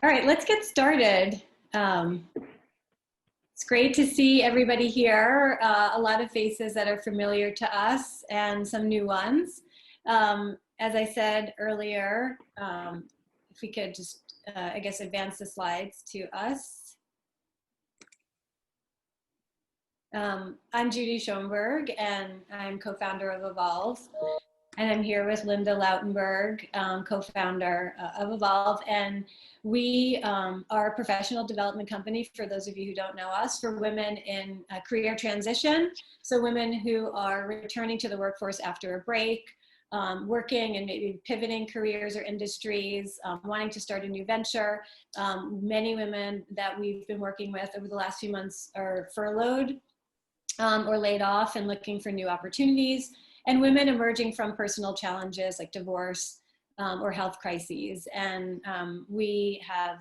All right, let's get started. It's great to see everybody here, a lot of faces that are familiar to us and some new ones. As I said earlier, if we could just, I guess, advance the slides to us. I'm Judy Schoenberg, and I'm co-founder of Evolve. And I'm here with Linda Lautenberg, co-founder of Evolve. And we are a professional development company, for those of you who don't know us, for women in career transition. So women who are returning to the workforce after a break, working and maybe pivoting careers or industries, wanting to start a new venture. Many women that we've been working with over the last few months are furloughed or laid off and looking for new opportunities. And women emerging from personal challenges like divorce or health crises. And we have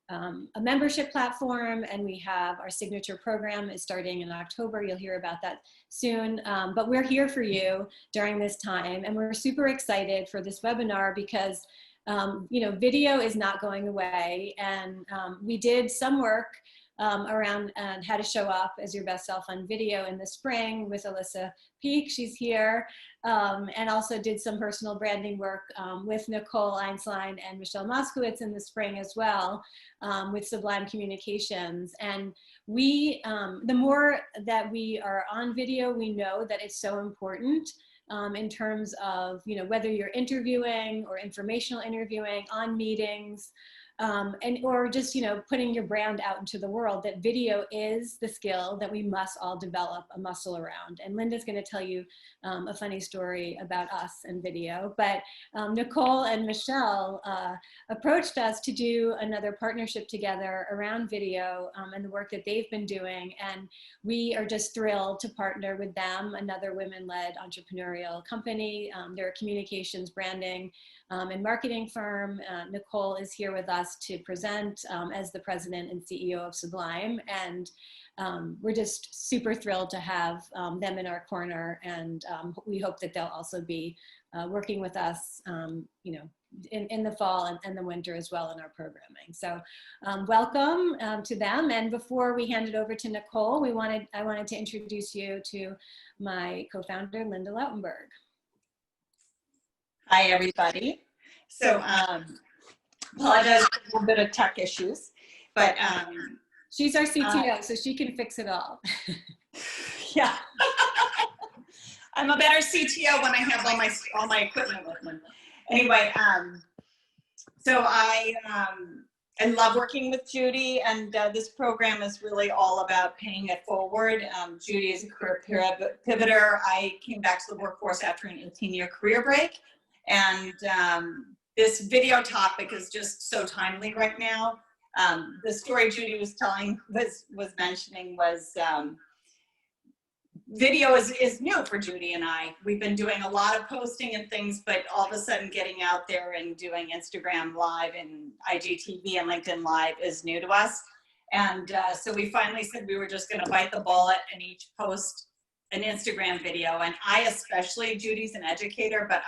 a membership platform, and we have our signature program is starting in October. You'll hear about that soon. But we're here for you during this time. And we're super excited for this webinar because video is not going away. And we did some work around how to show up as your best self on video in the spring with Alyssa Peak, she's here, and also did some personal branding work with Nicole Einslein and Michelle Moskowitz in the spring as well, with Sublime Communications. And we, the more that we are on video, we know that it's so important in terms of, whether you're interviewing or informational interviewing, on meetings, or just, putting your brand out into the world, that video is the skill that we must all develop a muscle around. And Linda's going to tell you a funny story about us and video. But Nicole and Michelle approached us to do another partnership together around video and the work that they've been doing. And we are just thrilled to partner with them, another women-led entrepreneurial company. They're a communications, branding, and marketing firm. Nicole is here with us to present as the president and CEO of Sublime. And we're just super thrilled to have them in our corner. And we hope that they'll also be working with us, in the fall and the winter as well in our programming. So welcome to them. And before we hand it over to Nicole, I wanted to introduce you to my co-founder, Linda Lautenberg. Hi, everybody. So, apologize for a little bit of tech issues, but she's our CTO, so she can fix it all. Yeah, I'm a better CTO when I have all my equipment with me. Anyway, so I love working with Judy, and this program is really all about paying it forward. Judy is a career pivoter. I came back to the workforce after an 18-year career break. And this video topic is just so timely right now. The story Judy was mentioning was video is new for Judy and I. We've been doing a lot of posting and things, but all of a sudden getting out there and doing Instagram Live and IGTV and LinkedIn Live is new to us. And so we finally said we were just going to bite the bullet and each post an Instagram video. And I especially, Judy's an educator, but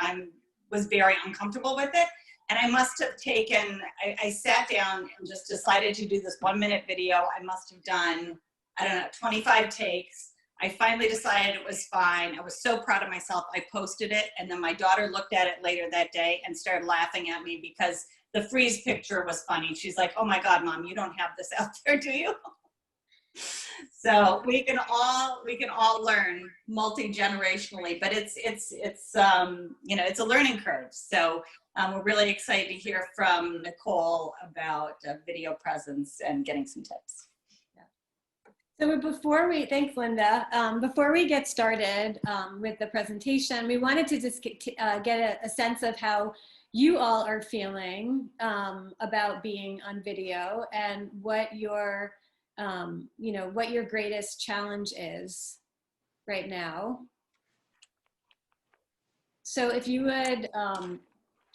was very uncomfortable with it. And I must have taken, I sat down and just decided to do this 1-minute video. I must have done, 25 takes. I finally decided it was fine. I was so proud of myself. I posted it. And then my daughter looked at it later that day and started laughing at me because the freeze picture was funny. She's like, "Oh my God, Mom, you don't have this out there, do you?" So we can all learn multi-generationally, but it's a learning curve. So we're really excited to hear from Nicole about video presence and getting some tips. So thanks, Linda. Before we get started with the presentation, we wanted to just get a sense of how you all are feeling about being on video and what your greatest challenge is right now. So if you would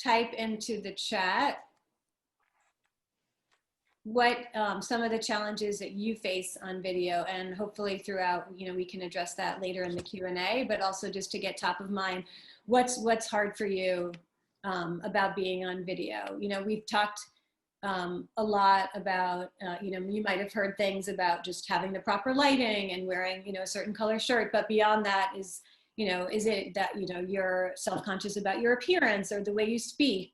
type into the chat what some of the challenges that you face on video, and hopefully throughout, we can address that later in the Q&A, but also just to get top of mind, what's hard for you about being on video. We've talked a lot about, you know, you might have heard things about just having the proper lighting and wearing, you know, a certain color shirt. But beyond that is, you know, is it that, you know, you're self-conscious about your appearance or the way you speak,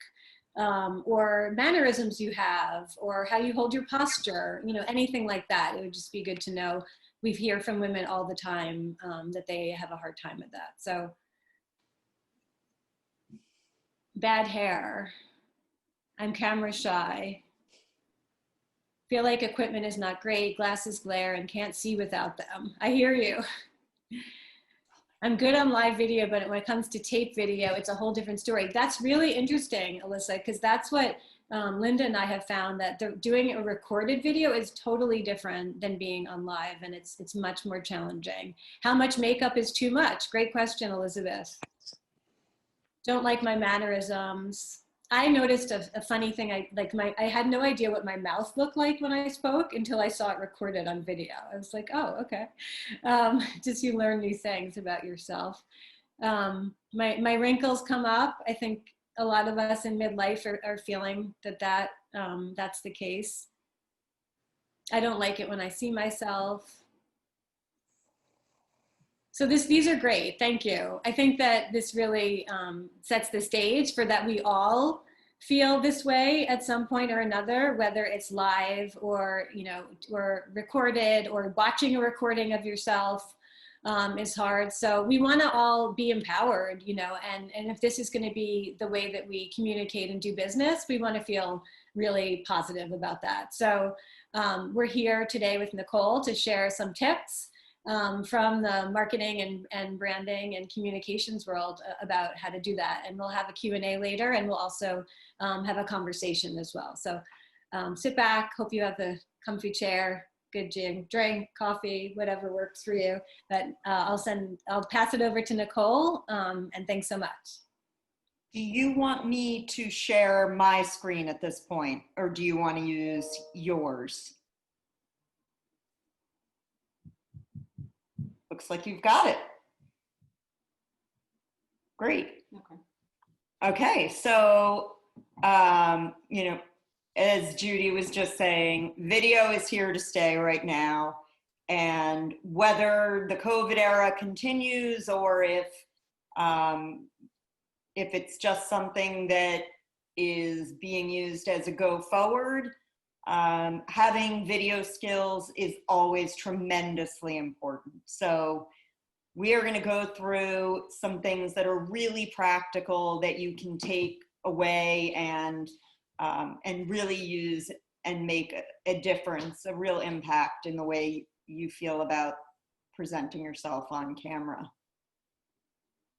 or mannerisms you have, or how you hold your posture, you know, anything like that. It would just be good to know. We hear from women all the time that they have a hard time with that. So bad hair. I'm camera shy. Feel like equipment is not great, glasses glare and can't see without them. I hear you. I'm good on live video, but when it comes to tape video, it's a whole different story. That's really interesting, Alyssa, because that's what Linda and I have found, that doing a recorded video is totally different than being on live, and it's much more challenging. How much makeup is too much? Great question, Elizabeth. Don't like my mannerisms. I noticed a funny thing. I had no idea what my mouth looked like when I spoke until I saw it recorded on video. I was like, oh, okay. Just you learn new things about yourself. My wrinkles come up. I think a lot of us in midlife are feeling that's the case. I don't like it when I see myself. So these are great, thank you. I think that this really sets the stage for that we all feel this way at some point or another, whether it's live or, you know, or recorded, or watching a recording of yourself is hard. So we wanna all be empowered, you know, and if this is gonna be the way that we communicate and do business, we wanna feel really positive about that. So we're here today with Nicole to share some tips from the marketing and branding and communications world about how to do that. And we'll have a Q&A later, and we'll also have a conversation as well. So sit back, hope you have the comfy chair, good drink, coffee, whatever works for you. But I'll pass it over to Nicole, and thanks so much. Do you want me to share my screen at this point, or do you want to use yours? Looks like you've got it. Great. Okay, so, you know, as Judy was just saying, video is here to stay right now. And whether the COVID era continues, or if it's just something that is being used as a go forward, having video skills is always tremendously important. So we are going to go through some things that are really practical that you can take away and really use and make a difference, a real impact in the way you feel about presenting yourself on camera.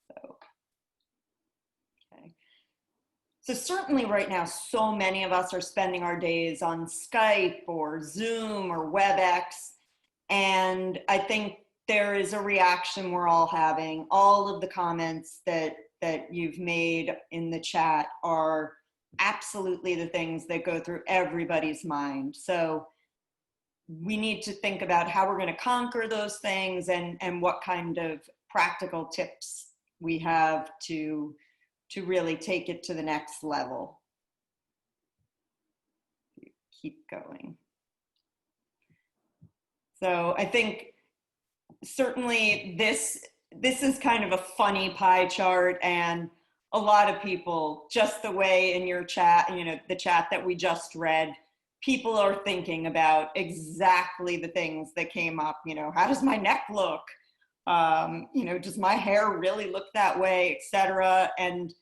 So, okay. So certainly right now, so many of us are spending our days on Skype or Zoom or WebEx. And I think there is a reaction we're all having. All of the comments that you've made in the chat are absolutely the things that go through everybody's mind. So we need to think about how we're going to conquer those things, and what kind of practical tips we have to really take it to the next level. Keep going. So I think certainly this is kind of a funny pie chart, and a lot of people, just the way in your chat, you know, the chat that we just read, people are thinking about exactly the things that came up. You know, how does my neck look? You know, does my hair really look that way, etc. And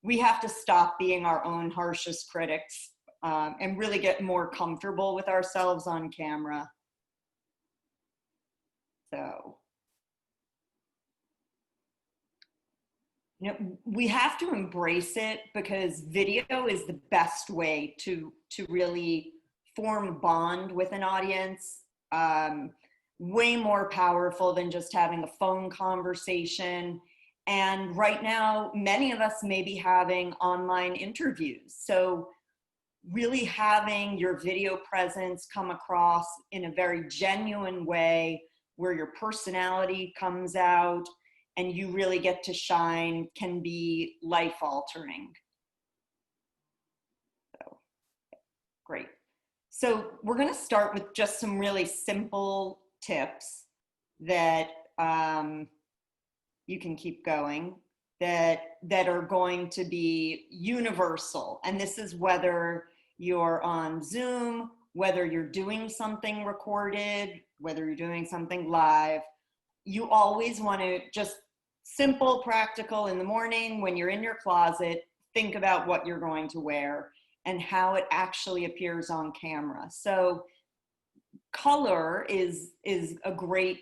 we have to stop being our own harshest critics, and really get more comfortable with ourselves on camera. So, you know, we have to embrace it, because video is the best way to really form a bond with an audience. Way more powerful than just having a phone conversation. And right now, many of us may be having online interviews. So really having your video presence come across in a very genuine way, where your personality comes out and you really get to shine, can be life altering. So, Great. So we're going to start with just some really simple tips that you can keep going, that are going to be universal. And this is whether you're on Zoom, whether you're doing something recorded, whether you're doing something live. You always want to just simple, practical in the morning when you're in your closet, think about what you're going to wear and how it actually appears on camera. So color is a great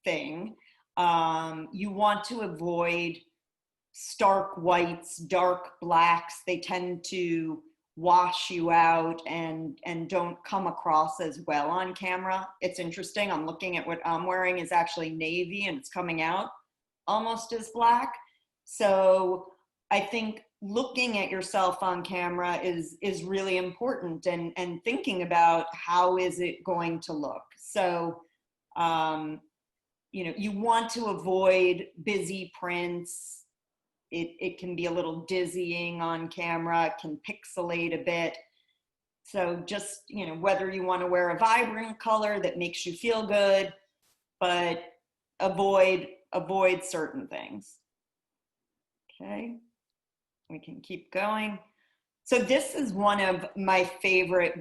thing. You want to avoid stark whites, dark blacks. They tend to wash you out and don't come across as well on camera. It's interesting. I'm looking at what I'm wearing is actually navy and it's coming out almost as black. So I think looking at yourself on camera is really important, and thinking about how is it going to look. So you want to avoid busy prints. It can be a little dizzying on camera, it can pixelate a bit. So just, whether you want to wear a vibrant color that makes you feel good, but avoid certain things. Okay, we can keep going. So this is one of my favorite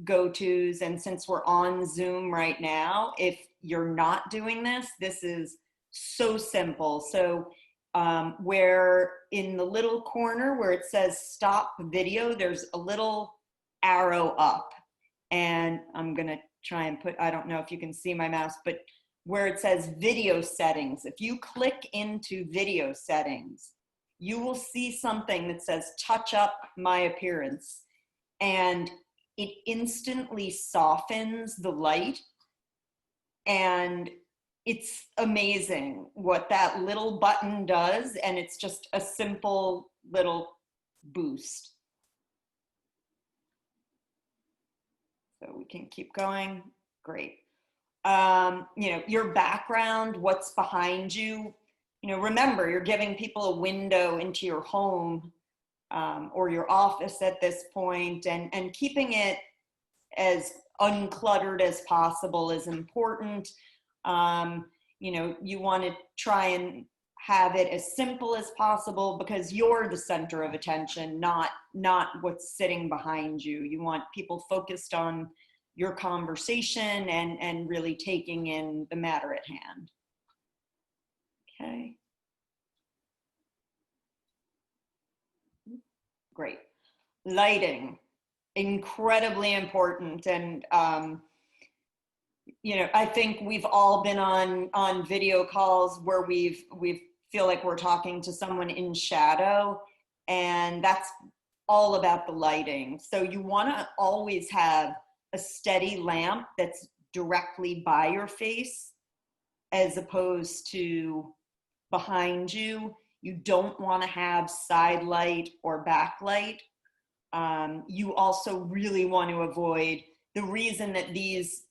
go-tos, and since we're on Zoom right now, if you're not doing this, this is so simple. So where in the little corner where it says stop video, there's a little arrow up, and I'm gonna try and put, I don't know if you can see my mouse, but where it says video settings, if you click into video settings, you will see something that says touch up my appearance, and it instantly softens the light. And it's amazing what that little button does, and it's just a simple little boost. So we can keep going. Great. Your background, what's behind you. Remember, you're giving people a window into your home or your office at this point, and keeping it as uncluttered as possible is important. You want to try and have it as simple as possible because you're the center of attention, not what's sitting behind you. You want people focused on your conversation and really taking in the matter at hand. Okay. Great. Lighting, incredibly important. And, I think we've all been on video calls where we feel like we're talking to someone in shadow, and that's all about the lighting. So you want to always have a steady lamp that's directly by your face as opposed to behind you. You don't want to have side light or backlight. You also really want to avoid, the reason that these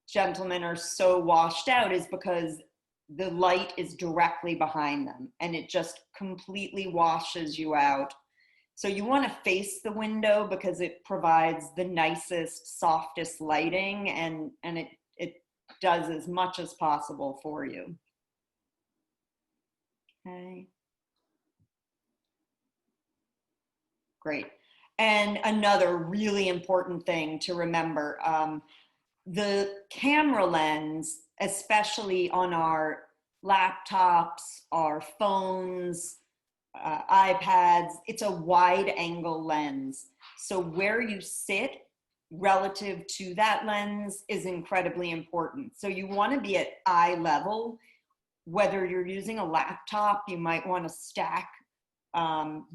gentlemen are so washed out is because the light is directly behind them and it just completely washes you out. So you want to face the window because it provides the nicest, softest lighting, and it does as much as possible for you. Okay. Great. And another really important thing to remember, the camera lens, especially on our laptops, our phones, iPads, it's a wide angle lens. So where you sit relative to that lens is incredibly important. So you want to be at eye level. Whether you're using a laptop, you might want to stack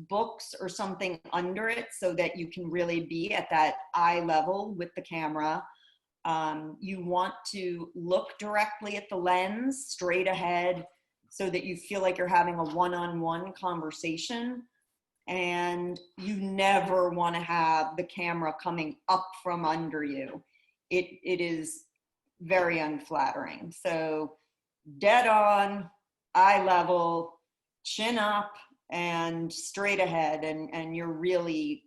books or something under it so that you can really be at that eye level with the camera. You want to look directly at the lens, straight ahead, so that you feel like you're having a one-on-one conversation. And you never want to have the camera coming up from under you. It is very unflattering. So dead on, eye level, chin up, and straight ahead, and you're really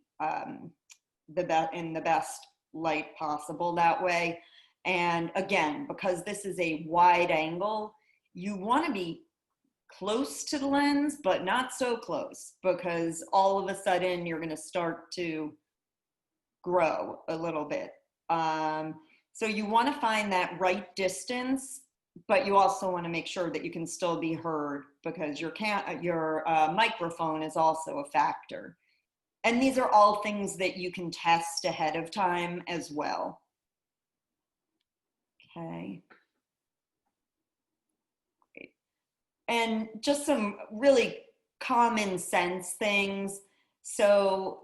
in the best light possible that way. And again, because this is a wide angle, you want to be close to the lens, but not so close, because all of a sudden you're going to start to grow a little bit. So you want to find that right distance, but you also want to make sure that you can still be heard, because your microphone is also a factor. And these are all things that you can test ahead of time as well. Okay. Great. And just some really common sense things. So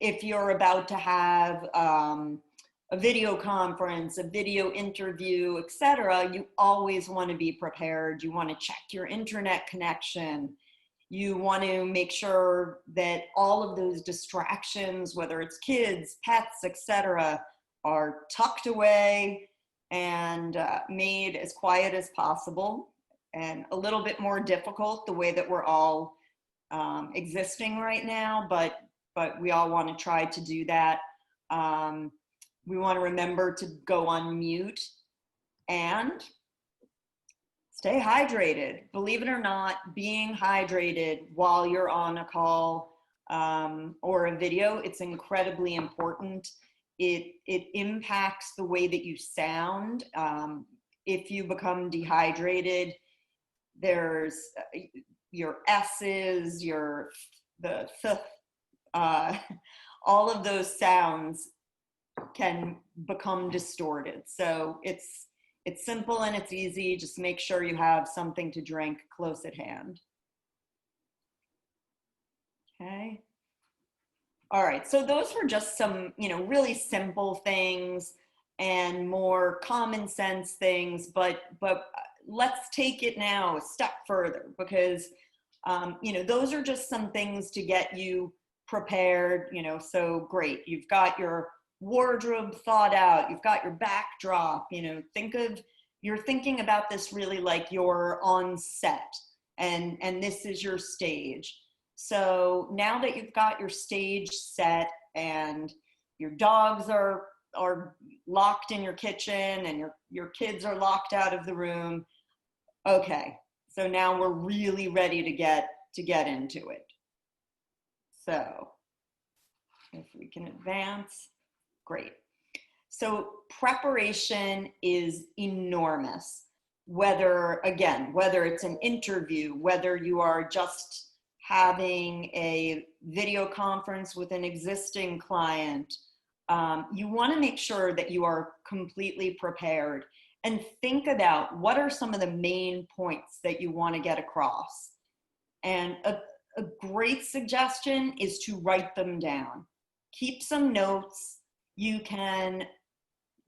if you're about to have a video conference, a video interview, etc., you always want to be prepared. You want to check your internet connection. You want to make sure that all of those distractions, whether it's kids, pets, etc., are tucked away and made as quiet as possible, and a little bit more difficult the way that we're all existing right now, but we all want to try to do that. We want to remember to go on mute and stay hydrated. Believe it or not, being hydrated while you're on a call or a video, it's incredibly important. It impacts the way that you sound. If you become dehydrated, there's your S's, the all of those sounds can become distorted. So it's simple and it's easy. Just make sure you have something to drink close at hand. Okay. All right, so those were just some, really simple things and more common sense things, but let's take it now a step further, because, those are just some things to get you prepared, so great. You've got your wardrobe thought out, you've got your backdrop, you're thinking about this really like you're on set and this is your stage. So now that you've got your stage set and your dogs are locked in your kitchen and your kids are locked out of the room, okay, so now we're really ready to get into it. So if we can advance, great. So preparation is enormous, whether it's an interview, whether you are just having a video conference with an existing client, you want to make sure that you are completely prepared and think about what are some of the main points that you want to get across. And a great suggestion is to write them down. Keep some notes. You can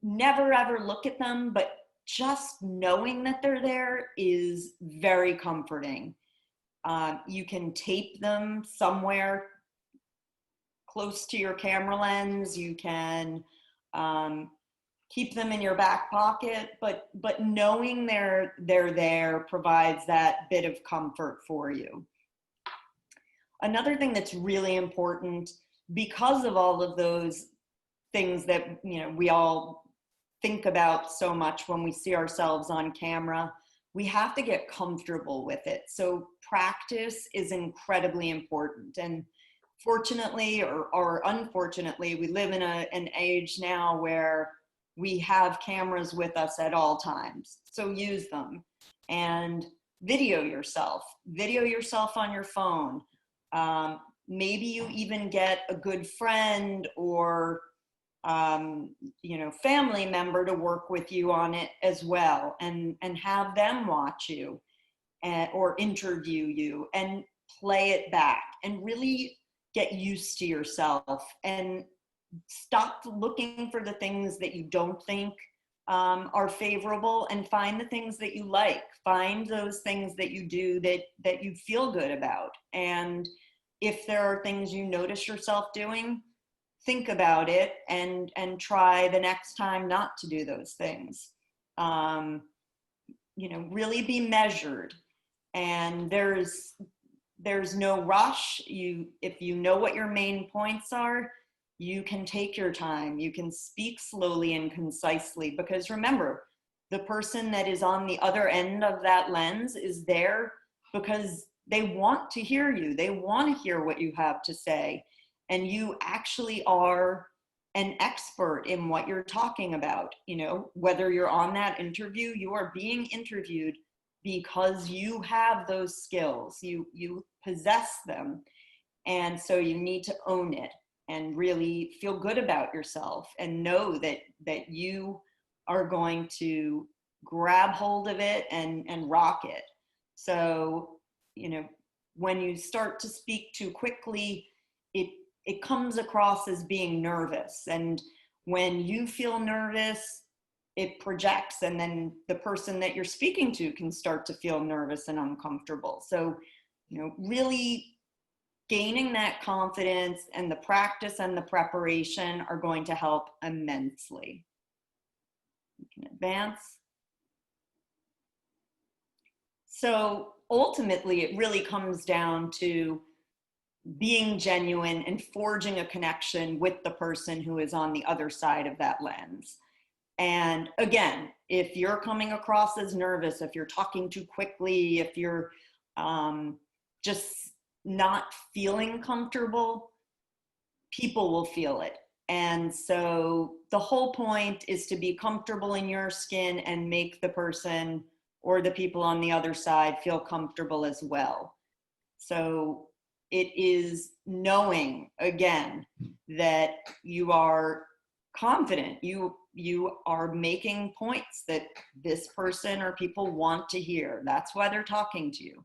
never ever look at them, but just knowing that they're there is very comforting. You can tape them somewhere close to your camera lens. You can keep them in your back pocket, but knowing they're there provides that bit of comfort for you. Another thing that's really important, because of all of those things that we all think about so much when we see ourselves on camera, we have to get comfortable with it. So practice is incredibly important. And fortunately or unfortunately, we live in an age now where we have cameras with us at all times. So use them and video yourself on your phone. Maybe you even get a good friend or family member to work with you on it as well, and have them watch you or interview you and play it back and really get used to yourself and stop looking for the things that you don't think are favorable, and find the things that you like. Find those things that you do that you feel good about. And if there are things you notice yourself doing, think about it and try the next time not to do those things. Really be measured, and there's no rush. If you know what your main points are, You can take your time. You can speak slowly and concisely, because remember, the person that is on the other end of that lens is there because they want to hear you. They want to hear what you have to say. And you actually are an expert in what you're talking about. You know, whether you're on that interview, you are being interviewed because you have those skills. You possess them. And so you need to own it and really feel good about yourself and know that you are going to grab hold of it and rock it. So, you know, when you start to speak too quickly, it comes across as being nervous. And when you feel nervous, it projects, and then the person that you're speaking to can start to feel nervous and uncomfortable. So, you know, really gaining that confidence and the practice and the preparation are going to help immensely. You can advance. So ultimately, it really comes down to being genuine and forging a connection with the person who is on the other side of that lens. And again, if you're coming across as nervous, if you're talking too quickly, if you're just not feeling comfortable, people will feel it. And so the whole point is to be comfortable in your skin and make the person or the people on the other side feel comfortable as well. So it is knowing, again, that you are confident, you are making points that this person or people want to hear. That's why they're talking to you.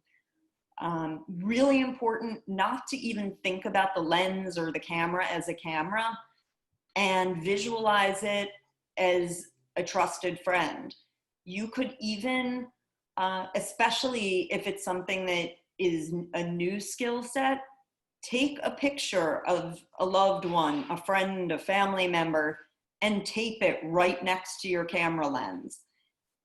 Really important not to even think about the lens or the camera as a camera, and visualize it as a trusted friend. You could even, especially if it's something that is a new skill set, take a picture of a loved one, a friend, a family member, and tape it right next to your camera lens.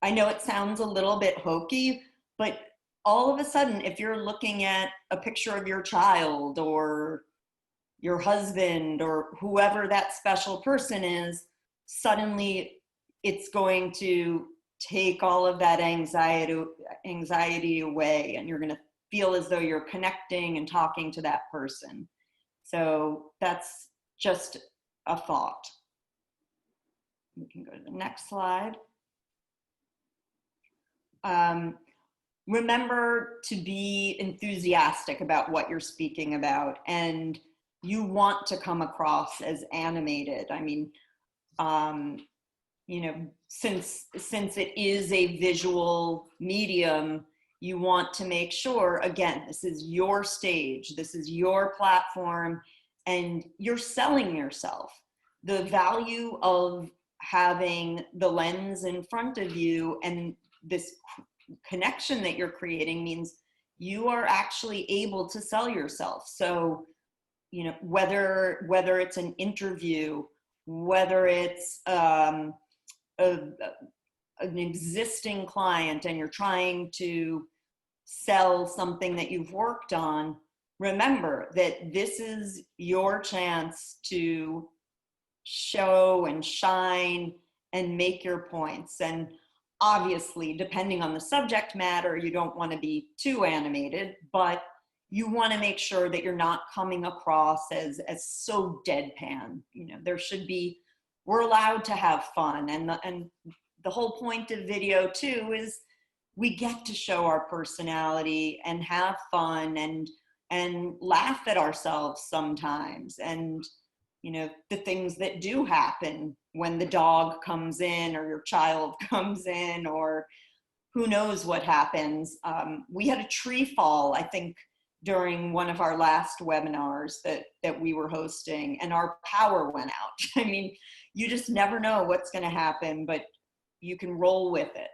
I know it sounds a little bit hokey, but all of a sudden, if you're looking at a picture of your child or your husband or whoever that special person is, suddenly it's going to take all of that anxiety away, and you're going to feel as though you're connecting and talking to that person. So that's just a thought. We can go to the next slide. Remember to be enthusiastic about what you're speaking about, and you want to come across as animated. I mean, you know, since it is a visual medium, you want to make sure, again, this is your stage, this is your platform, and you're selling yourself. The value of having the lens in front of you and this connection that you're creating means you are actually able to sell yourself. So, you know, whether it's an interview, whether it's an existing client and you're trying to sell something that you've worked on, remember that this is your chance to show and shine and make your points. And obviously, depending on the subject matter, you don't want to be too animated, but you want to make sure that you're not coming across as so deadpan. You know, there should be, we're allowed to have fun. And the whole point of video too is we get to show our personality and have fun and laugh at ourselves sometimes. And, you know, the things that do happen when the dog comes in or your child comes in, or who knows what happens. We had a tree fall, I think, during one of our last webinars that we were hosting, and our power went out. I mean, you just never know what's going to happen, but you can roll with it.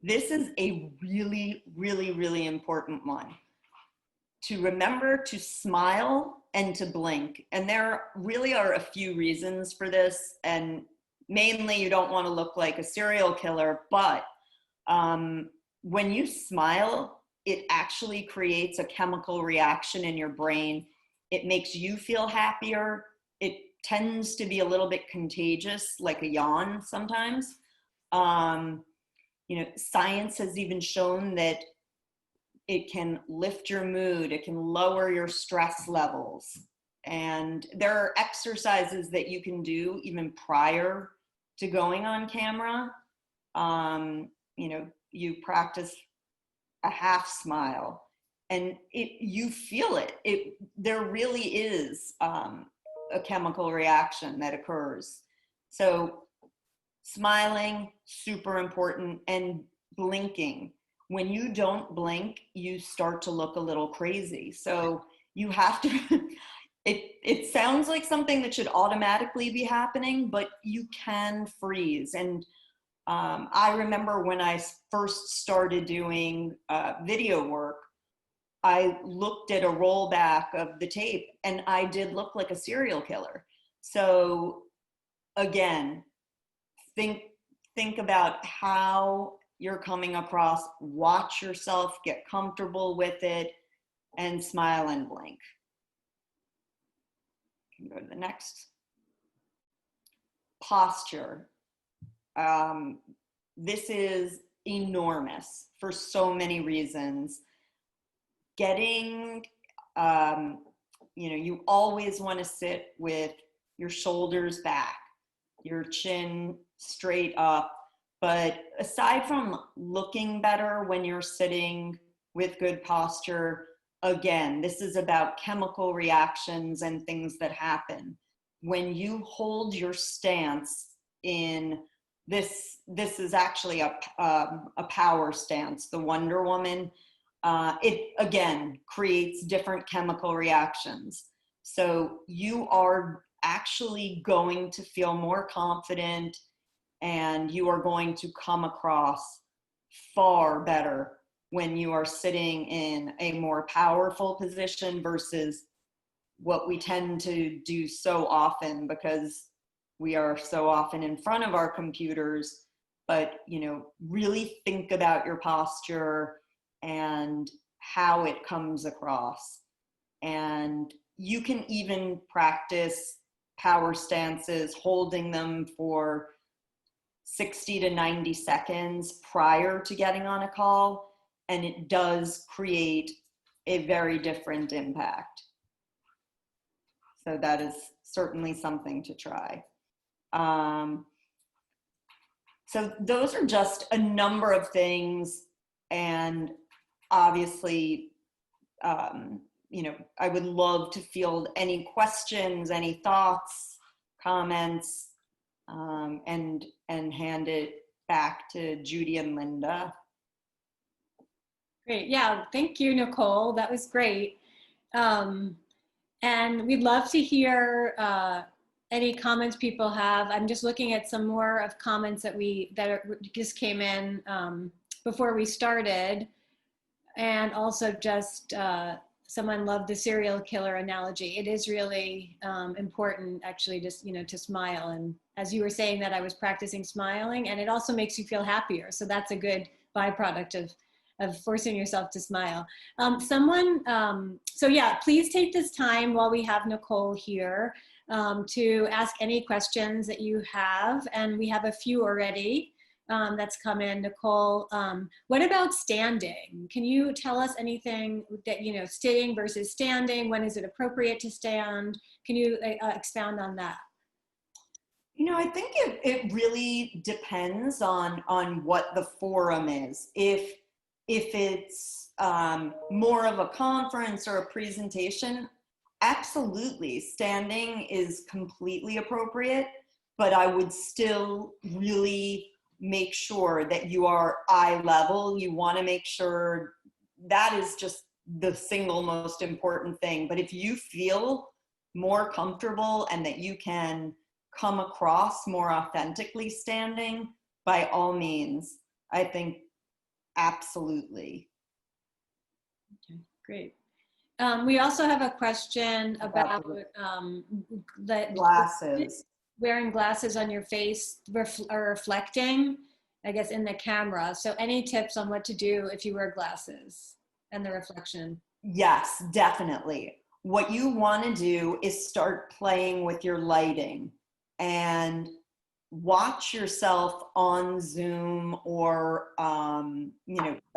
This is a really, really, really important one. To remember to smile and to blink. And there really are a few reasons for this. And mainly you don't want to look like a serial killer, but when you smile, it actually creates a chemical reaction in your brain. It makes you feel happier. It tends to be a little bit contagious, like a yawn sometimes. Science has even shown that it can lift your mood, it can lower your stress levels. And there are exercises that you can do even prior to going on camera. You practice a half smile and you feel it. There really is a chemical reaction that occurs. So smiling, super important, and blinking. When you don't blink, you start to look a little crazy. So you have to, it sounds like something that should automatically be happening, but you can freeze. And I remember when I first started doing video work, I looked at a rollback of the tape and I did look like a serial killer. So again, think about how you're coming across, watch yourself, get comfortable with it, and smile and blink. You can go to the next. Posture. This is enormous for so many reasons. You always want to sit with your shoulders back, your chin straight up. But aside from looking better when you're sitting with good posture, again, this is about chemical reactions and things that happen. When you hold your stance in this is actually a power stance, the Wonder Woman, it again creates different chemical reactions. So you are actually going to feel more confident and you are going to come across far better when you are sitting in a more powerful position versus what we tend to do so often, because we are so often in front of our computers. But really think about your posture and how it comes across. And you can even practice power stances, holding them for 60 to 90 seconds prior to getting on a call, and it does create a very different impact. So that is certainly something to try. So those are just a number of things, and obviously, I would love to field any questions, any thoughts, comments, and hand it back to Judy and Linda. Great. Yeah. Thank you, Nicole. That was great. And we'd love to hear any comments people have. I'm just looking at some more of comments that just came in before we started. And also just someone loved the serial killer analogy. It is really important actually just, to smile. And as you were saying that, I was practicing smiling, and it also makes you feel happier. So that's a good byproduct of forcing yourself to smile. So yeah, please take this time while we have Nicole here to ask any questions that you have. And we have a few already that's come in. Nicole, what about standing? Can you tell us anything that, sitting versus standing? When is it appropriate to stand? Can you expound on that? I think it really depends on what the forum is. If it's more of a conference or a presentation, absolutely, standing is completely appropriate, but I would still really make sure that you are eye level. You want to make sure that is just the single most important thing. But if you feel more comfortable and that you can come across more authentically standing, by all means, I think absolutely. Okay, great. We also have a question about glasses. Wearing glasses on your face or reflecting, I guess, in the camera. So any tips on what to do if you wear glasses? and the reflection. Yes, definitely. What you want to do is start playing with your lighting and watch yourself on Zoom or,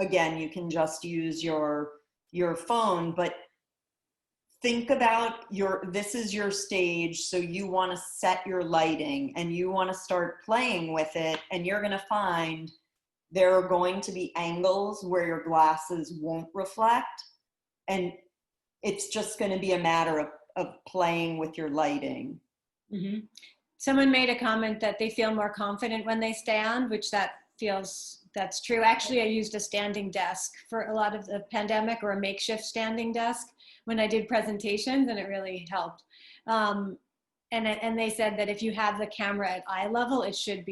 again, you can just use your phone, but think about this is your stage. So you want to set your lighting and you want to start playing with it, and you're going to find there are going to be angles where your glasses won't reflect. And it's just going to be a matter of playing with your lighting. Mm-hmm. Someone made a comment that they feel more confident when they stand, which that's true. Actually, I used a standing desk for a lot of the pandemic, or a makeshift standing desk when I did presentations, and it really helped. And they said that if you have the camera at eye level, it should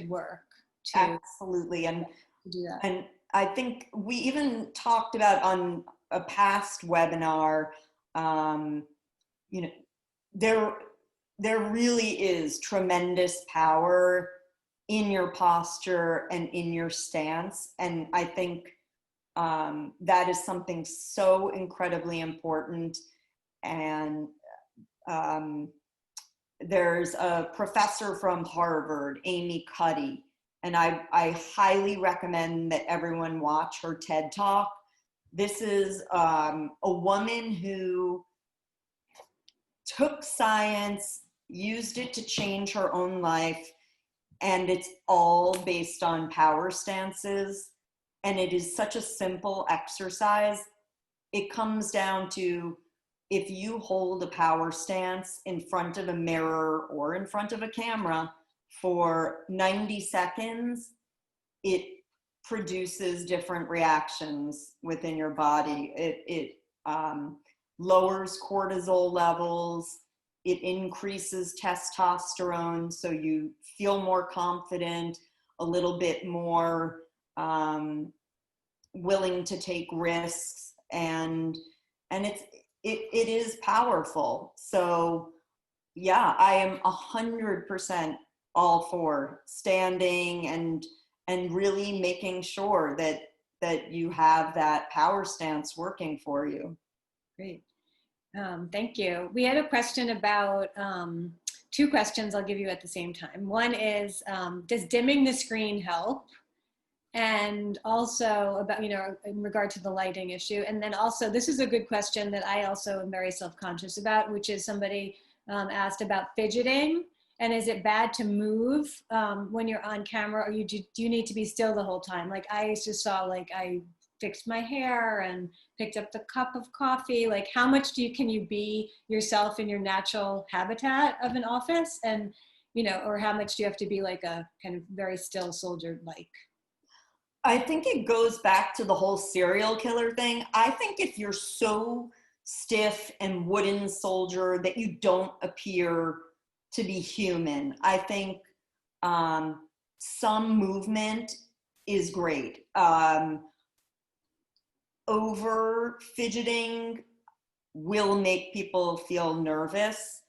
work to Absolutely. And do that. And I think we even talked about on a past webinar, there really is tremendous power in your posture and in your stance. And I think that is something so incredibly important. And there's a professor from Harvard, Amy Cuddy, and I highly recommend that everyone watch her TED Talk. This is a woman who took science, used it to change her own life, and it's all based on power stances. And it is such a simple exercise. It comes down to, if you hold a power stance in front of a mirror or in front of a camera for 90 seconds, it produces different reactions within your body. It lowers cortisol levels. It increases testosterone, so you feel more confident, a little bit more willing to take risks, and it is powerful. So yeah, I am 100% all for standing and really making sure that you have that power stance working for you. Great. Thank you. We had a question about, two questions I'll give you at the same time. One is, does dimming the screen help? And also about, in regard to the lighting issue. And then also, this is a good question that I also am very self-conscious about, which is somebody asked about fidgeting. And is it bad to move when you're on camera, or do you need to be still the whole time? Like I just saw, like I fixed my hair and picked up the cup of coffee. Like how much can you be yourself in your natural habitat of an office? And, or how much do you have to be like a kind of very still soldier-like? I think it goes back to the whole serial killer thing. I think if you're so stiff and wooden soldier that you don't appear to be human, I think some movement is great. Over fidgeting will make people feel nervous,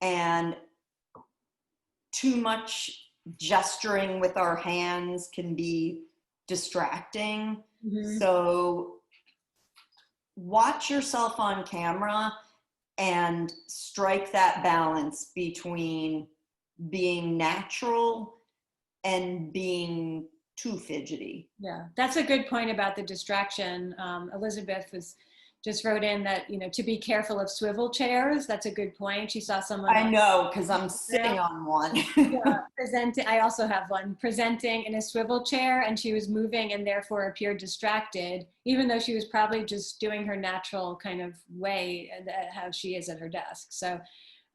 and too much gesturing with our hands can be distracting. Mm-hmm. So watch yourself on camera and strike that balance between being natural and being too fidgety. Yeah, that's a good point about the distraction. Elizabeth just wrote in that, to be careful of swivel chairs. That's a good point. She saw someone. I know, because I'm sitting on one. Yeah, I also have one, presenting in a swivel chair, and she was moving and therefore appeared distracted, even though she was probably just doing her natural kind of way, how she is at her desk. So,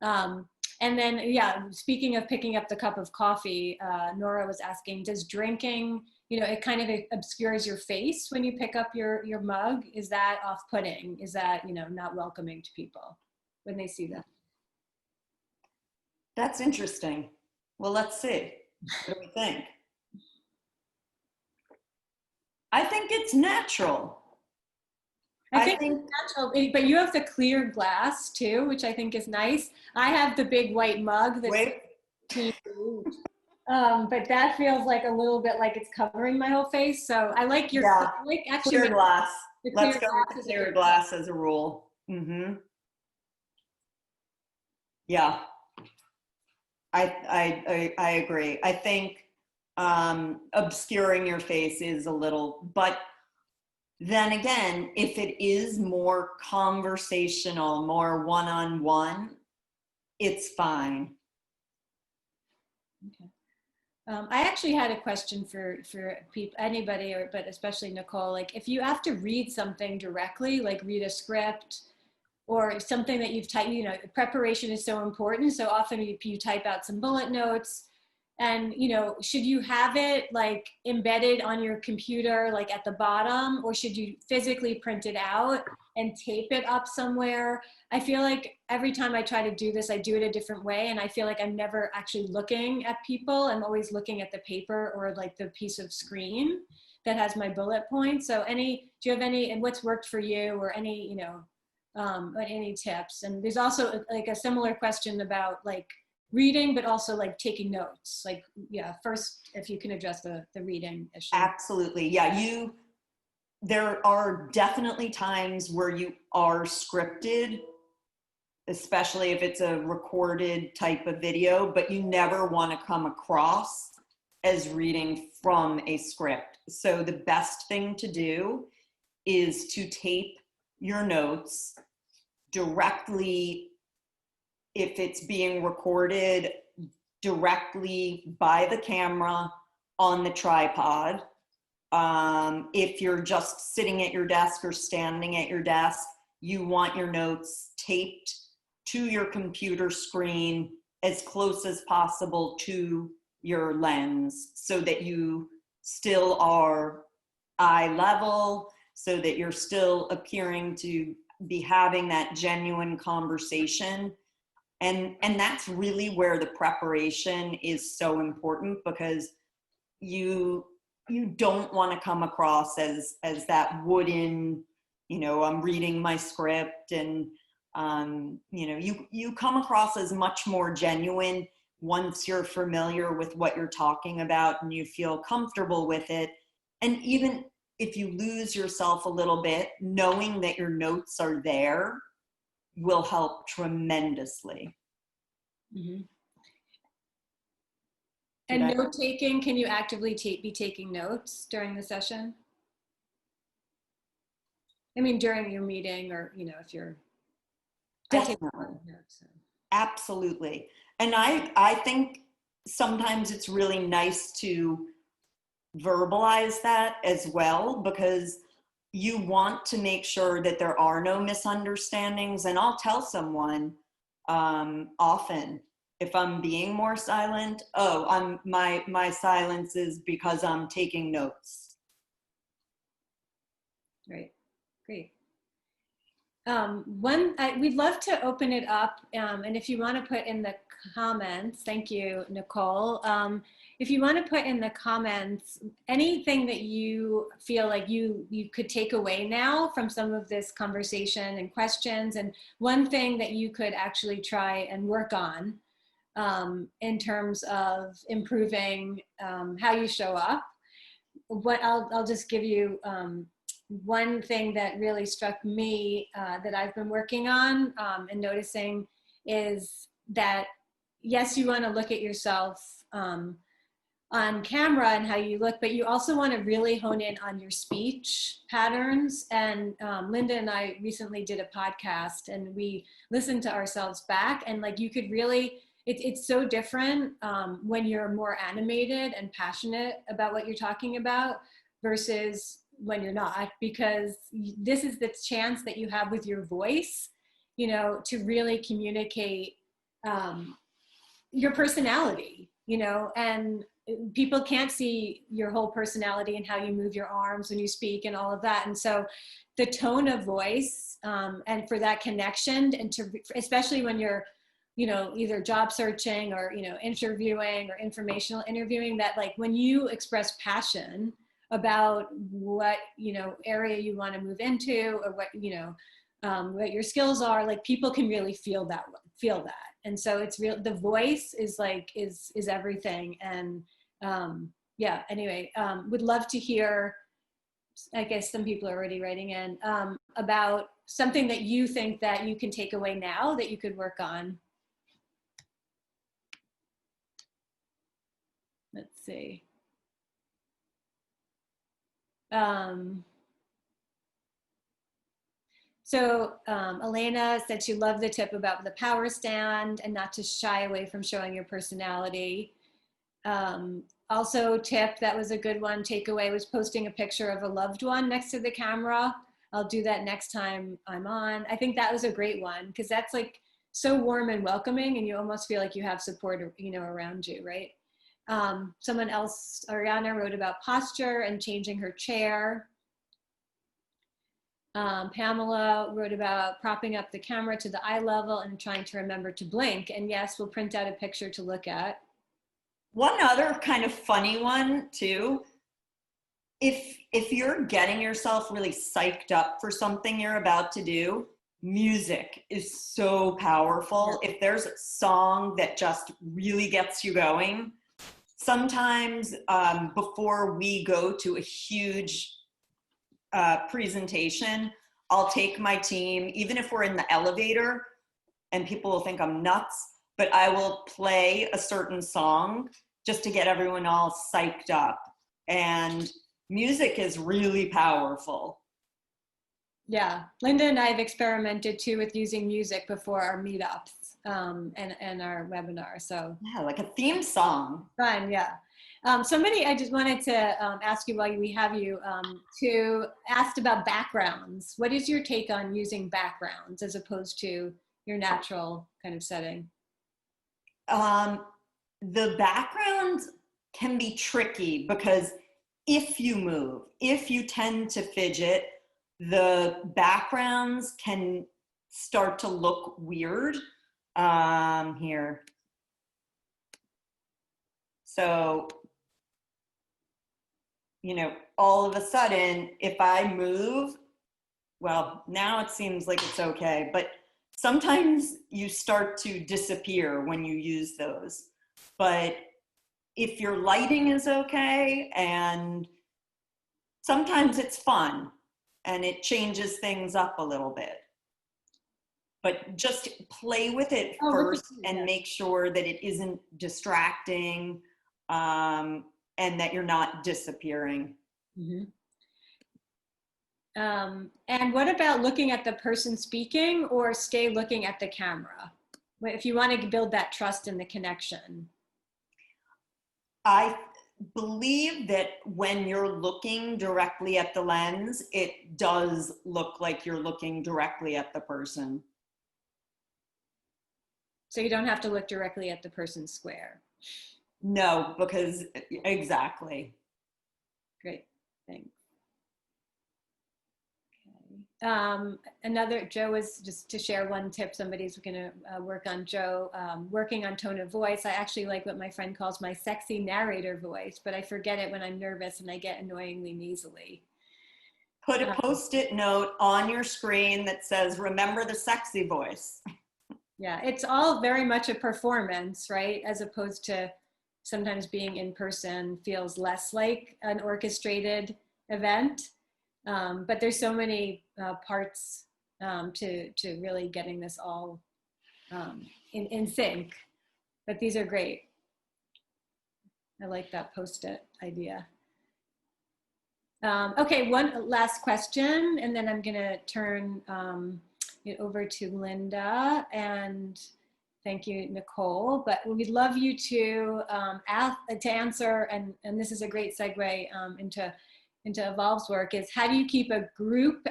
and then, yeah, speaking of picking up the cup of coffee, Nora was asking, does drinking, it kind of obscures your face when you pick up your mug? Is that off-putting? Is that, not welcoming to people when they see that? That's interesting. Well, let's see. What do we think? I think it's natural. I think it's natural, but you have the clear glass too, which I think is nice. I have the big white mug that's But that feels like a little bit like it's covering my whole face. So I like your, Yeah. I like actually Clear glass. the Let's clear go with the glass is a clear good glass as a rule. Yeah, I agree. I think obscuring your face is a little, but then again, if it is more conversational, more one-on-one, it's fine. Okay. I actually had a question for anybody, or but especially Nicole. Like, if you have to read something directly, like read a script or something that you've typed, you know, preparation is so important. So often you type out some bullet notes, and you know, should you have it like embedded on your computer, like at the bottom, or should you physically print it out and tape it up somewhere? I feel like every time I try to do this, I do it a different way. And I feel like I'm never actually looking at people. I'm always looking at the paper or like the piece of screen that has my bullet points. So do you have any, and what's worked for you, or any, you know, any tips? And there's also like a similar question about like reading, but also like taking notes. Like, yeah, first, if you can address the reading issue. Absolutely. Yeah, there are definitely times where you are scripted, especially if it's a recorded type of video, but you never want to come across as reading from a script. So the best thing to do is to tape your notes directly, if it's being recorded, directly by the camera on the tripod. If you're just sitting at your desk or standing at your desk, you want your notes taped to your computer screen as close as possible to your lens, so that you still are eye level, so that you're still appearing to be having that genuine conversation. And that's really where the preparation is so important, because you don't want to come across as that wooden, you know, I'm reading my script. And you know, you come across as much more genuine once you're familiar with what you're talking about and you feel comfortable with it. And even if you lose yourself a little bit, knowing that your notes are there will help tremendously. Mm-hmm. And note taking, can you actively be taking notes during the session? I mean, during your meeting, or, you know, if you're. Definitely. Absolutely. And I think sometimes it's really nice to verbalize that as well, because you want to make sure that there are no misunderstandings. And I'll tell someone often, if I'm being more silent, oh, my silence is because I'm taking notes. Right. Great. We'd love to open it up, and if you want to put in the comments, thank you, Nicole. If you want to put in the comments anything that you feel like you could take away now from some of this conversation and questions, and one thing that you could actually try and work on in terms of improving how you show up. What I'll just give you one thing that really struck me that I've been working on and noticing is that, yes, you want to look at yourself on camera and how you look, but you also want to really hone in on your speech patterns. And Linda and I recently did a podcast, and we listened to ourselves back, and like you could really, it's so different when you're more animated and passionate about what you're talking about versus when you're not, because this is the chance that you have with your voice, you know, to really communicate your personality, you know, and people can't see your whole personality and how you move your arms when you speak and all of that. And so the tone of voice and for that connection, and to, especially when you're, you know, either job searching or, you know, interviewing or informational interviewing, that like when you express passion about what, you know, area you want to move into, or what, you know, what your skills are, like people can really feel that feel that. And so it's real, the voice is like, is everything. And yeah, anyway, would love to hear, I guess some people are already writing in, about something that you think that you can take away now that you could work on. Let's see. Elena said she loved the tip about the power stand and not to shy away from showing your personality. Also tip, that was a good one, takeaway was posting a picture of a loved one next to the camera. I'll do that next time I'm on. I think that was a great one because that's like so warm and welcoming and you almost feel like you have support, you know, around you, right? Someone else, Ariana, wrote about posture and changing her chair. Pamela wrote about propping up the camera to the eye level and trying to remember to blink. And yes, we'll print out a picture to look at. One other kind of funny one too, if you're getting yourself really psyched up for something you're about to do, music is so powerful. If there's a song that just really gets you going, sometimes before we go to a huge presentation, I'll take my team, even if we're in the elevator and people will think I'm nuts, but I will play a certain song just to get everyone all psyched up. And music is really powerful. Yeah, Linda and I have experimented too with using music before our meetups and our webinar. So yeah, like a theme song. Fun, yeah. Somebody, I just wanted to ask you while we have you, to ask about backgrounds. What is your take on using backgrounds as opposed to your natural kind of setting? The backgrounds can be tricky because if you move, if you tend to fidget, the backgrounds can start to look weird. Here. So, you know, all of a sudden, if I move, well, now it seems like it's okay, but sometimes you start to disappear when you use those. But if your lighting is okay, and sometimes it's fun and it changes things up a little bit. But just play with it first and make sure that it isn't distracting and that you're not disappearing. Mm-hmm. And what about looking at the person speaking or stay looking at the camera? If you want to build that trust and the connection. I believe that when you're looking directly at the lens, it does look like you're looking directly at the person. So you don't have to look directly at the person square. No, because exactly. Great, thanks. Okay. Another, Joe was just to share one tip. Somebody's going to work on Joe, working on tone of voice. I actually like what my friend calls my sexy narrator voice, but I forget it when I'm nervous and I get annoyingly nasally. Put a Post-it note on your screen that says, remember the sexy voice. Yeah, it's all very much a performance, right? As opposed to sometimes being in person feels less like an orchestrated event. But there's so many parts to really getting this all in sync. But these are great. I like that Post-it idea. Okay, one last question, and then I'm gonna turn it over to Linda, and thank you, Nicole. But we'd love you to answer, and this is a great segue into Evolve's work, is how do you keep a group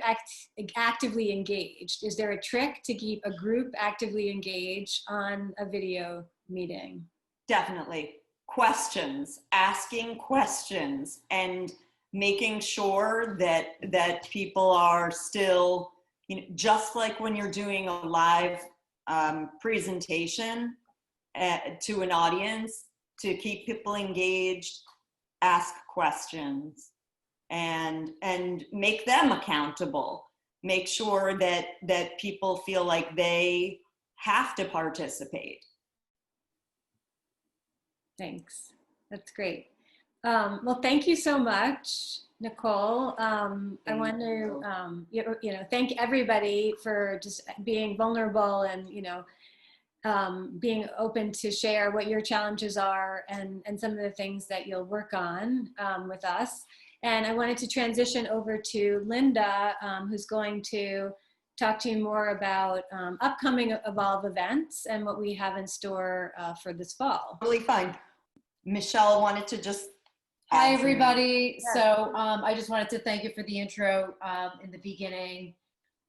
actively engaged? Is there a trick to keep a group actively engaged on a video meeting? Definitely. Questions, asking questions, and making sure that people are still, you know, just like when you're doing a live presentation to an audience, to keep people engaged, ask questions and make them accountable. Make sure that people feel like they have to participate. Thanks. That's great. Well, thank you so much, Nicole. I want to, thank everybody for just being vulnerable and, being open to share what your challenges are and some of the things that you'll work on with us. And I wanted to transition over to Linda, who's going to talk to you more about upcoming Evolve events and what we have in store for this fall. Really fine. Michelle wanted to just Hi, everybody. So I just wanted to thank you for the intro in the beginning.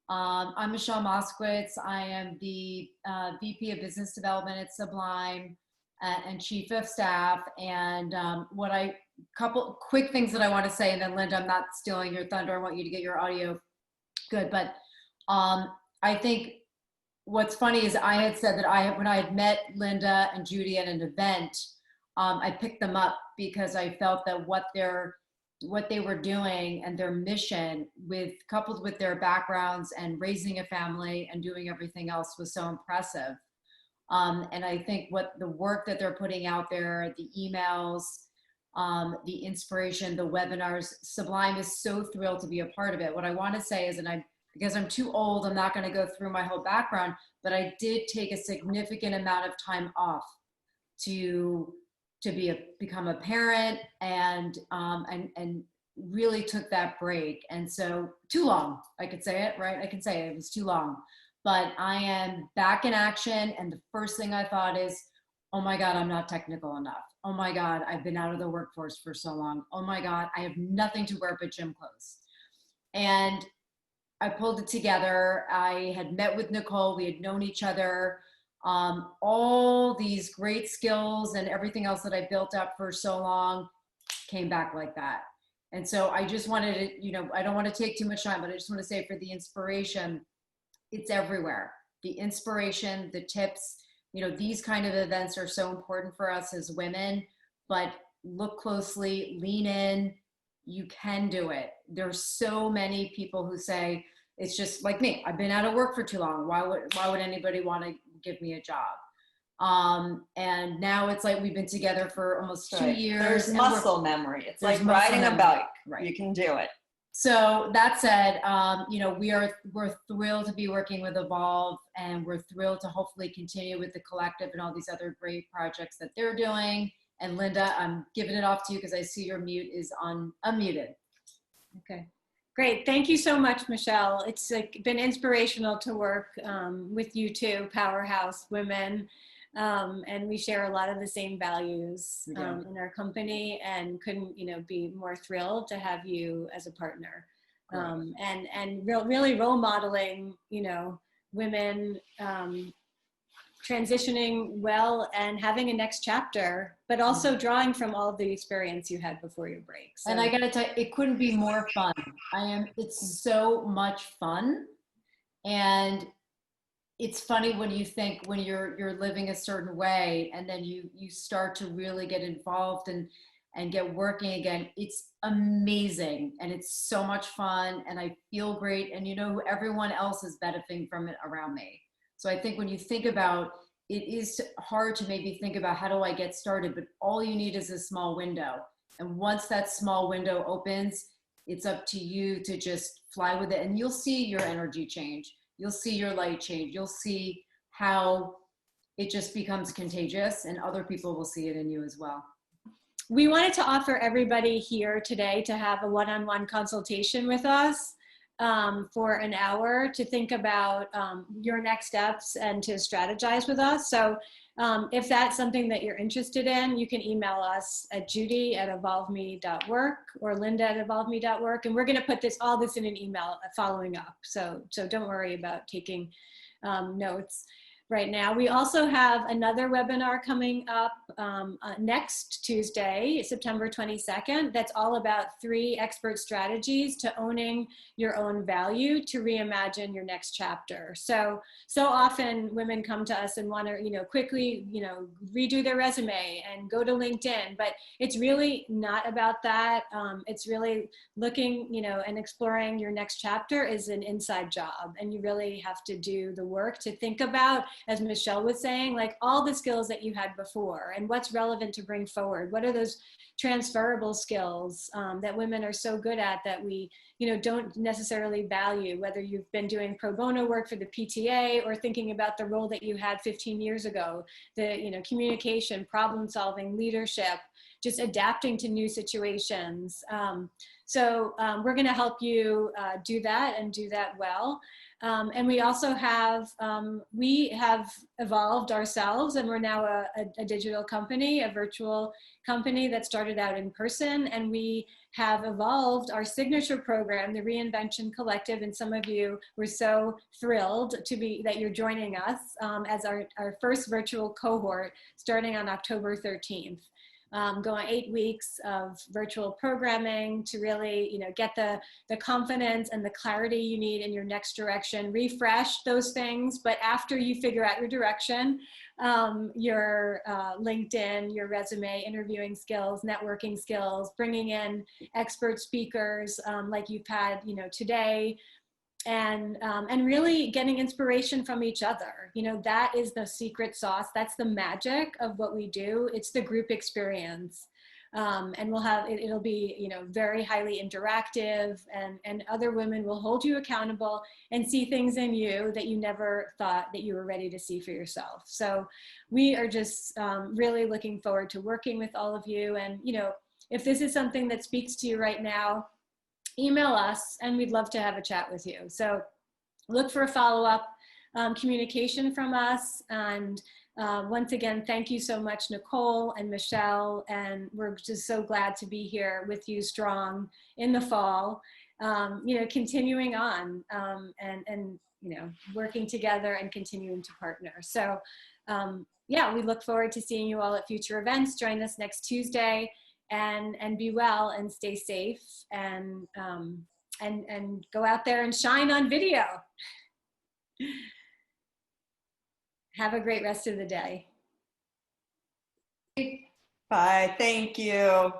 I'm Michelle Moskowitz. I am the VP of Business Development at Sublime and Chief of Staff. And couple quick things that I want to say, and then Linda, I'm not stealing your thunder. I want you to get your audio good. But I think what's funny is I had said that when I had met Linda and Judy at an event, I picked them up because I felt that what they were doing and their mission, coupled with their backgrounds and raising a family and doing everything else, was so impressive. And I think what the work that they're putting out there, the emails, the inspiration, the webinars, Sublime is so thrilled to be a part of it. What I want to say is, because I'm too old, I'm not going to go through my whole background, but I did take a significant amount of time off to become a parent and really took that break. And so too long, I could say it, right? I can say it was too long, but I am back in action. And the first thing I thought is, oh my God, I'm not technical enough. Oh my God, I've been out of the workforce for so long. Oh my God, I have nothing to wear but gym clothes. And I pulled it together. I had met with Nicole. We had known each other. All these great skills and everything else that I built up for so long came back like that. And so I just wanted to, I don't want to take too much time, but I just want to say, for the inspiration, it's everywhere. The inspiration, the tips, these kind of events are so important for us as women, but look closely, lean in, you can do it. There's so many people who say, it's just like me, I've been out of work for too long. Why would anybody want to give me a job? And now it's like we've been together for almost 2 years. There's muscle memory. It's like riding a bike. Right. You can do it. So that said, we're thrilled to be working with Evolve, and we're thrilled to hopefully continue with the collective and all these other great projects that they're doing. And Linda, I'm giving it off to you because I see your mute is unmuted. Okay. Great. Thank you so much, Michelle. It's been inspirational to work with you two, powerhouse women. And we share a lot of the same values in our company, and couldn't, be more thrilled to have you as a partner. And really role modeling, women transitioning well and having a next chapter, but also drawing from all the experience you had before your break. So. And I gotta tell you, it couldn't be more fun. It's so much fun. And it's funny when you think, when you're living a certain way, and then you start to really get involved and get working again. It's amazing, and it's so much fun, and I feel great, and everyone else is benefiting from it around me. So I think when you think about it, is hard to maybe think about, how do I get started? But all you need is a small window. And once that small window opens, it's up to you to just fly with it. And you'll see your energy change. You'll see your light change. You'll see how it just becomes contagious, and other people will see it in you as well. We wanted to offer everybody here today to have a one-on-one consultation with us for an hour to think about your next steps and to strategize with us. So if that's something that you're interested in, you can email us at judy@evolveme.work or linda@evolveme.work. And we're going to put all this in an email following up. So don't worry about taking notes right now. We also have another webinar coming up next Tuesday, September 22nd. That's all about 3 expert strategies to owning your own value to reimagine your next chapter. So often women come to us and want to, quickly, redo their resume and go to LinkedIn, but it's really not about that. It's really looking, and exploring your next chapter is an inside job, and you really have to do the work to think about as Michelle was saying, like all the skills that you had before and what's relevant to bring forward. What are those transferable skills that women are so good at that we, don't necessarily value, whether you've been doing pro bono work for the PTA or thinking about the role that you had 15 years ago, the, communication, problem solving, leadership, just adapting to new situations. So we're going to help you do that and do that well. And we also have, we have evolved ourselves, and we're now a digital company, a virtual company that started out in person, and we have evolved our signature program, the Reinvention Collective, and some of you were so thrilled that you're joining us as our first virtual cohort starting on October 13th. Going 8 weeks of virtual programming to really, get the confidence and the clarity you need in your next direction. Refresh those things, but after you figure out your direction, your LinkedIn, your resume, interviewing skills, networking skills, bringing in expert speakers like you've had, today, and really getting inspiration from each other. That is the secret sauce. That's the magic of what we do. It's the group experience. And we'll have, it'll be, very highly interactive, and other women will hold you accountable and see things in you that you never thought that you were ready to see for yourself. So we are just really looking forward to working with all of you. And, if this is something that speaks to you right now, email us and we'd love to have a chat with you. So look for a follow-up communication from us. And once again, thank you so much, Nicole and Michelle. And we're just so glad to be here with you strong in the fall, continuing on and working together and continuing to partner. So yeah, we look forward to seeing you all at future events. Join us next Tuesday. And be well and stay safe and go out there and shine on video. Have a great rest of the day. Bye. Thank you.